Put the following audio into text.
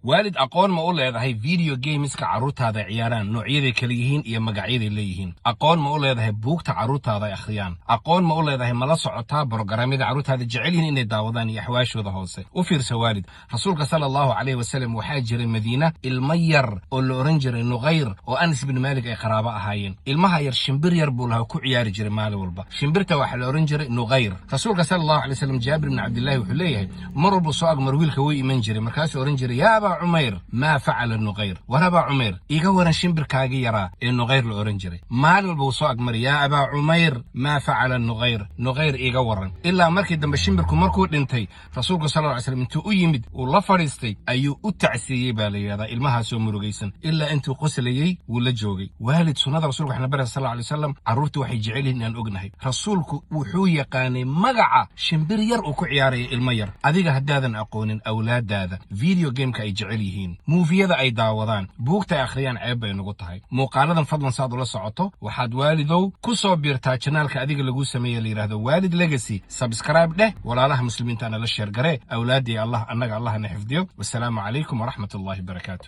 waalid aqoon ma u leedahay video gameska carruurtaada ciyaaraan noocyada kala yihiin iyo magacyada leeyihiin aqoon ma u leedahay buugta carruurtaada ay akhriyaan aqoon ma u leedahay mala socotaa barnaamijyada carruurtaada jecel yihiin inay daawadaan iyo axwaashooda hoose u fiirsa waalid rasuulka sallallahu alayhi wasallam waxaa jiray madiina ilmo yar oo la oran jiray nuqayr oo Anas bin Malik ay qaraabo ahaayeen ilmaha yar shimbir yar buu lahaa ku ciyaari jiray maalin walba shimbirta waxa la oran jiray nuqayr rasuulka sallallahu alayhi wasallam Jaabir ibn Abdullah wuxuu leeyahay mar walba soo agmar wiilka way iman jiray markaas oran jiray ya aba Umayr ma fa'ala nuqayr waraba Umayr iga waran shimbirkaaga yaraa ee nuqayr la oran jiray maalin walba soo agmar ya aba Umayr ma fa'ala nuqayr iga waran ilaa markii dambe shimbirku markuu dhintay rasuulka sallallahu alayhi wasallam intuu u yimid uu la fariistay ayuu u tacsiiyay baa la yiraahdaa ilmaha soo murugaysan ilaa intuu qoslayay wuu la joogay waalid sunnada rasuulka waxna baray sallallahu alayhi wasallam carruurtu waxay jecel yihiin aan ognahay rasuulku wuxuu yaqaanay magaca shimbir yar oo ku ciyaaraya ilmo yar adiga haddaadan aqoonin awlaadaada video gameka ay jecel yihiin muufiyada ay daawadaan buugta ay akhriyaan ceeb bay nagu tahay muuqaaladan fadlan saad ula socoto waxaad waalidow ku soo biirtaa channelka adiga lagu sameeyay la yiraahdo Waalid Legacy subscribe dheh walaalaha muslimiinta ana la sheer garee awlaadii Allah annaga Allah na xifdiyo wassalaamu calaykum wa rahmatullahi wa barakaatuh